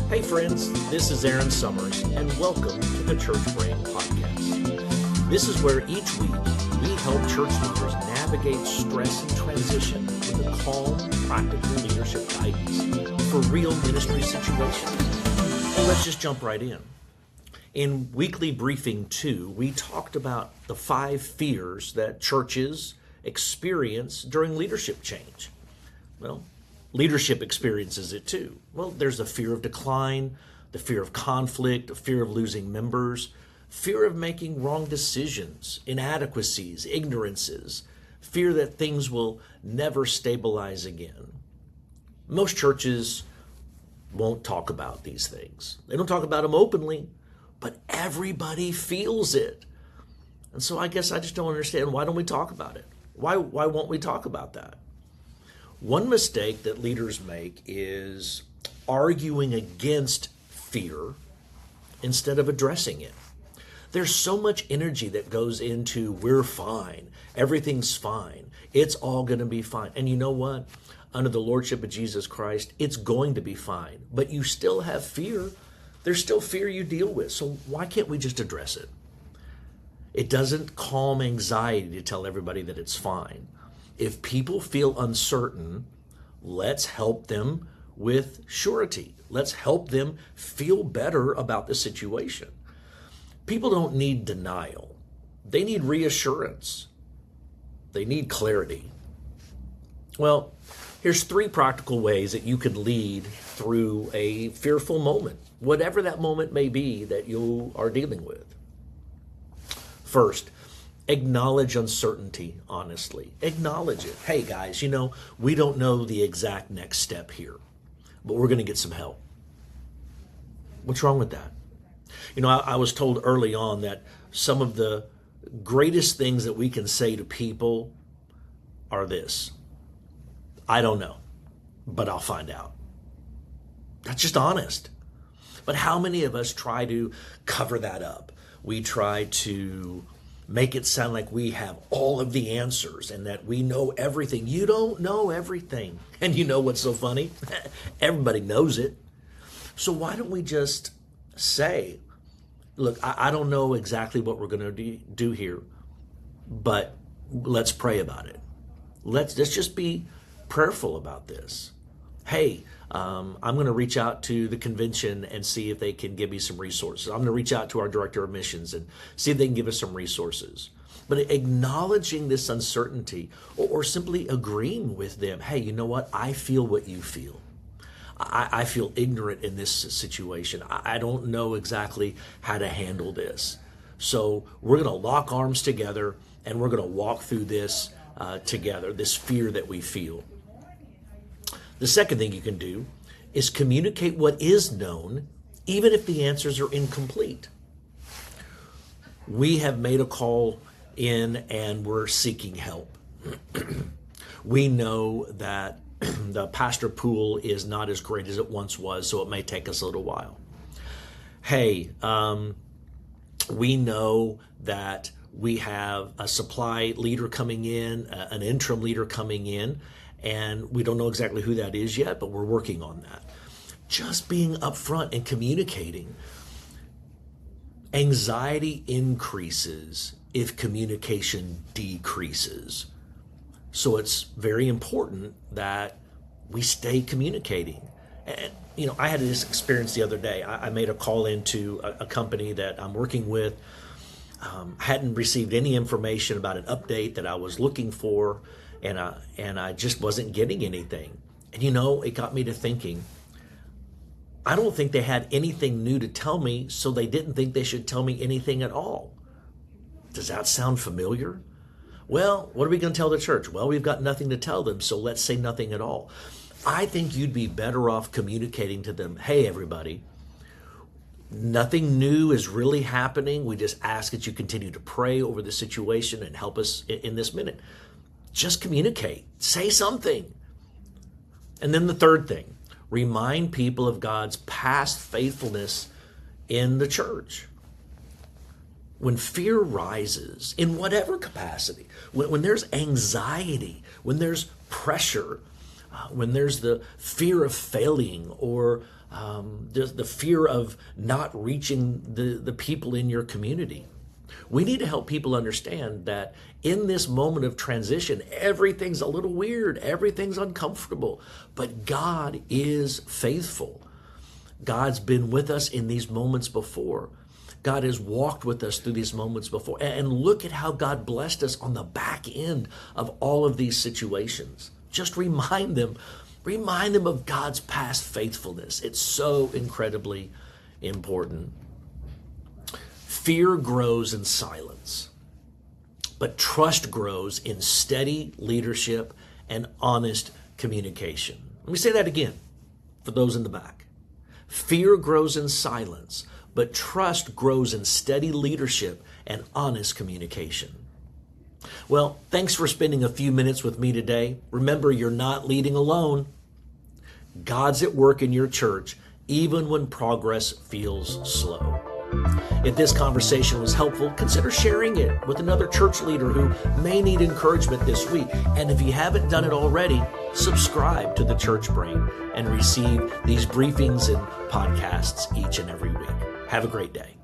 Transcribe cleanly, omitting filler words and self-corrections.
Hey friends, this is Aaron Summers, and welcome to the Church Brain Podcast. This is where each week we help church leaders navigate stress and transition with a calm, practical leadership guidance for real ministry situations. Well, let's just jump right in. In Weekly Briefing 2, we talked about the 5 fears that churches experience during leadership change. Well, leadership experiences it too. Well, there's the fear of decline, the fear of conflict, the fear of losing members, fear of making wrong decisions, inadequacies, ignorances, fear that things will never stabilize again. Most churches won't talk about these things. They don't talk about them openly, but everybody feels it. And so I guess I just don't understand, why don't we talk about it? Why won't we talk about that? One mistake that leaders make is arguing against fear instead of addressing it. There's so much energy that goes into we're fine, everything's fine, it's all going to be fine. And you know what? Under the Lordship of Jesus Christ, it's going to be fine. But you still have fear. There's still fear you deal with. So why can't we just address it? It doesn't calm anxiety to tell everybody that it's fine. If people feel uncertain, let's help them with surety. Let's help them feel better about the situation. People don't need denial. They need reassurance. They need clarity. Well, here's 3 practical ways that you can lead through a fearful moment, whatever that moment may be that you are dealing with. First, acknowledge uncertainty honestly. Acknowledge it. Hey guys, we don't know the exact next step here, but we're going to get some help. What's wrong with that? I was told early on that some of the greatest things that we can say to people are this: I don't know, but I'll find out. That's just honest. But how many of us try to cover that up? We try to make it sound like we have all of the answers and that we know everything. You don't know everything. And you know what's so funny? Everybody knows it. So why don't we just say, look, I don't know exactly what we're going to do here, but let's pray about it. Let's just be prayerful about this. Hey, I'm going to reach out to the convention and see if they can give me some resources. I'm going to reach out to our director of missions and see if they can give us some resources. But acknowledging this uncertainty or simply agreeing with them, hey, you know what? I feel what you feel. I feel ignorant in this situation. I don't know exactly how to handle this. So we're going to lock arms together and we're going to walk through this together, this fear that we feel. The second thing you can do is communicate what is known, even if the answers are incomplete. We have made a call in and we're seeking help. We know that the pastor pool is not as great as it once was, so it may take us a little while. Hey, we know that we have a supply leader coming in, an interim leader coming in, and we don't know exactly who that is yet, but we're working on that. Just being upfront and communicating. Anxiety increases if communication decreases. So it's very important that we stay communicating. And, I had this experience the other day. I made a call into a company that I'm working with. Hadn't received any information about an update that I was looking for. And I just wasn't getting anything. And it got me to thinking, I don't think they had anything new to tell me, so they didn't think they should tell me anything at all. Does that sound familiar? Well, what are we going to tell the church? Well, we've got nothing to tell them, so let's say nothing at all. I think you'd be better off communicating to them, hey, everybody, nothing new is really happening. We just ask that you continue to pray over the situation and help us in this minute. Just communicate. Say something. And then the third thing, remind people of God's past faithfulness in the church. When fear rises, in whatever capacity, when there's anxiety, when there's pressure, when there's the fear of failing or the fear of not reaching the people in your community. We need to help people understand that in this moment of transition, everything's a little weird, everything's uncomfortable, but God is faithful. God's been with us in these moments before. God has walked with us through these moments before. And look at how God blessed us on the back end of all of these situations. Just remind them of God's past faithfulness. It's so incredibly important. Fear grows in silence, but trust grows in steady leadership and honest communication. Let me say that again for those in the back. Fear grows in silence, but trust grows in steady leadership and honest communication. Well, thanks for spending a few minutes with me today. Remember, you're not leading alone. God's at work in your church, even when progress feels slow. If this conversation was helpful, consider sharing it with another church leader who may need encouragement this week. And if you haven't done it already, subscribe to the Church Brain and receive these briefings and podcasts each and every week. Have a great day.